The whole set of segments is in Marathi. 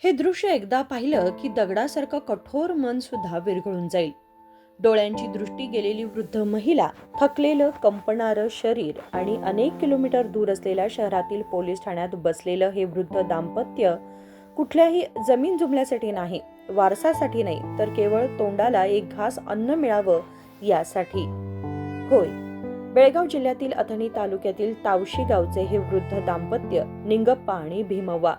हे दृश्य एकदा पाहिलं की दगडासारखं कठोर मन सुद्धा विरघळून जाईल. डोळ्यांची दृष्टी गेलेली वृद्ध महिला, थकलेलं कंपणारं शरीर आणि अनेक किलोमीटर दूर असलेल्या शहरातील पोलीस ठाण्यात बसलेलं हे वृद्ध दाम्पत्य कुठल्याही जमीन जुमल्यासाठी नाही, वारसासाठी नाही, तर केवळ तोंडाला एक घास अन्न मिळावं यासाठी. होय, बेळगाव जिल्ह्यातील अथणी तालुक्यातील तावशी गावचे हे वृद्ध दाम्पत्य निंगप्पा आणि भीमव्वा.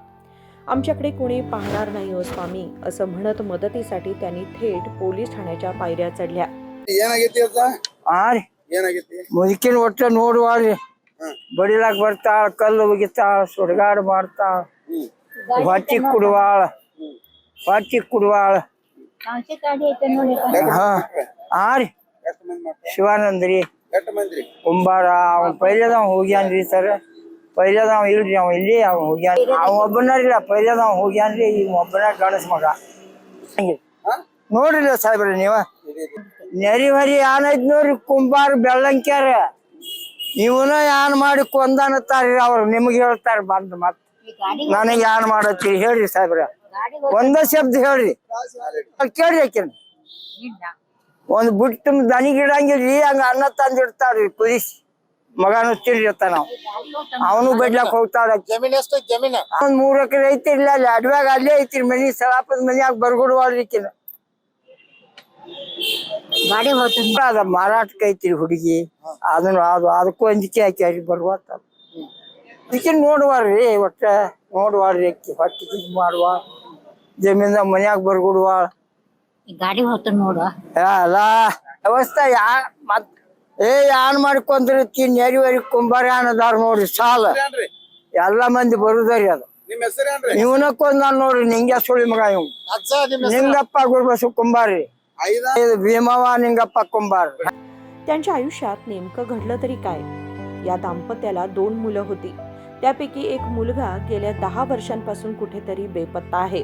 आमच्याकडे कोणी पाहणार नाही हो स्वामी, असं म्हणत मदतीसाठी त्यांनी थेट पोलीस ठाण्याच्या पायऱ्या चढल्या. ಮುದುಕಿನ ಒಟ್ಟ ನೋಡುವಾಳ್ರಿ ಬಡಿಲಾಕ ಬರ್ತಾಳ, ಕಲ್ಲು ಒಗಿತಾಳ, ಸುಡಗಾಡ ಮಾಡ್ತಾಳ, ಹೊಟ್ಟಿ ಕುಡುವಾಳ. ಹಾ ರೀ, ಶಿವಾನಂದ್ರಿ ಕುಂಬಾರ. ಅವ ಪೈಲೆದವ ಹೋಗ್ಯಾನ್ರಿ ಸರ್. ಪೈಲೆದವ ಇಲ್ರಿ, ಅವ ಇಲ್ಲಿ ಅವ ಹೋಗ್ಯಾನ. ಅವ ಒಬ್ಬನರಿಲ್ಲ, ಪೈಲೆದವ ಹೋಗ್ಯಾನ್ರಿ. ಈಗ ಒಬ್ಬನ ಗಣಸ ಮಗ. ನೋಡ್ರಿಲ್ಲ ಸಾಹೇಬ್ರ ನೀವ, ನೆರಿಮರಿ ಯಾನ್ ಐತ್ ನೋಡ್ರಿ, ಕುಂಬಾರ ಬೆಳ್ಳಂಕ್ಯಾರ. ಇವನ ಯಾನ್ ಮಾಡಿ ಕೊಂದಾನತ್ತಾರ್ರಿ ಅವ್ರು. ನಿಮ್ಗೆ ಹೇಳ್ತಾರ ಬಂದ್ ಮತ್ ನನಗೆ ಯಾನ್ ಮಾಡತ್ತೀರಿ ಹೇಳ್ರಿ ಸಾಹೇಬ್ರ. ಒಂದ ಶಬ್ದ ಹೇಳ್ರಿ, ಕೇಳ್ರಿ. ಆಕಿನ ಒಂದ್ ಬಿಟ್ಟು ದನಿಗಿಡಂಗಿಲ್ರಿ, ಹಂಗ ಅನ್ನ ತಂದಿಡ್ತಾರ್ರಿ ಕುದಿಸಿ. ಮಗನು ತಿಂದಿರ್ತಾನ, ಅವನು ಬಡ್ಲಾಕ್ ಹೋಗ್ತಾಳ. ಒಂದ್ 3 ಎಕರೆ ಐತಿ, ಇಲ್ಲ ಅಲ್ಲಿ ಅಡ್ವ್ಯಾಗ ಅಲ್ಲೇ ಐತಿರಿ ಮನಿ. ಸಳಾಪದ ಮನ್ಯಾಗ ಬರ್ಗುಡ್ವಾಳ್ರಿ ಕಿನ. ಅದ ಮಾರಾಟಕ್ಕೆ ಐತಿರಿ ಹುಡುಗಿ. ಅದಕ್ಕೂ ಅಂಜಿಕೆ ಹಾಕ್ಯಾರಿ ಬರ್ವಾತ. ಅದಕ್ಕೆ ನೋಡುವಾರ್ರಿ, ಒಟ್ಟ ನೋಡುವಾರ್ರಿ. ಅಕ್ಕಿ ಹೊಟ್ಟಿ ಕಿದ್ ಮಾಡುವ, ಜಮೀನ್ದಾಗ ಮನ್ಯಾಗ ಬರ್ಗುಡ್ವಾಳ. ಗಾಡಿ ಹೋತ ನೋಡ ಅಲ್ಲ ವ್ಯವಸ್ಥೆ ಯಾನ್ ಮಾಡ್ಕೊಂಡ್ರಿ. ನೆರಿವರಿ ಕುಂಬಾರ ಅದಾರ ನೋಡ್ರಿ, ಸಾಲ ಎಲ್ಲಾ ಮಂದಿ ಬರುದರಿ. ಅದು ಇವನಕ್ಕೊಂದ್ ನಾನ್ ನೋಡ್ರಿ, ನಿಂಗೆ ಸುಳಿ ಮಗ ಇವ್ निंगप्पा गुरुबसू कुंभारे, भीमव्वा निंगप्पा कुंभार. त्यांच्या आयुष्यात नेमकं घडलं तरी काय? या दाम्पत्याला 2 मुलं होती. त्यापैकी एक मुलगा गेल्या 10 वर्षांपासून कुठेतरी बेपत्ता आहे.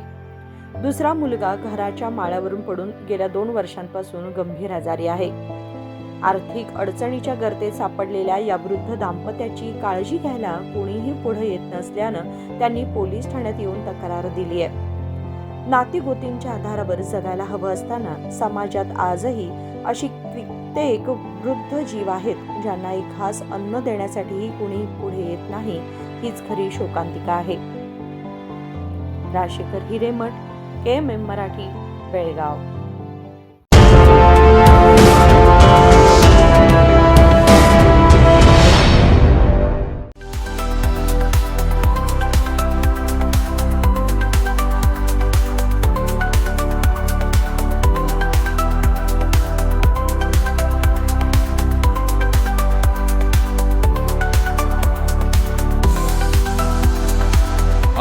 दुसरा मुलगा घराच्या माळ्यावरून पडून गेल्या 2 वर्षांपासून गंभीर आजारी आहे. आर्थिक अडचणीच्या गर्तेत सापडलेल्या या वृद्ध दाम्पत्याची काळजी घ्यायला कोणीही पुढे येत नसल्यानं त्यांनी पोलीस ठाण्यात येऊन तक्रार दिली आहे. नातीगोतींच्या आधारावर जगायला हवं असताना समाजात आजही अशी कित्येक वृद्ध जीव आहेत ज्यांना एक घास अन्न देण्यासाठीही कोणी पुढे येत नाही. हीच खरी शोकांतिका आहे. Rajshekhar Hiremath, KMM Marathi, Belgaum.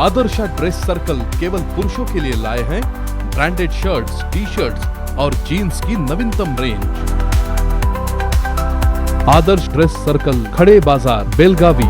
Adarsha dress circle केवल पुरुषों के लिए लाए हैं ब्रांडेड शर्ट्स, टी-शर्ट्स और जीन्स की नवीनतम रेंज। आदर्श ड्रेस सर्कल, खड़े बाजार, बेलगावी।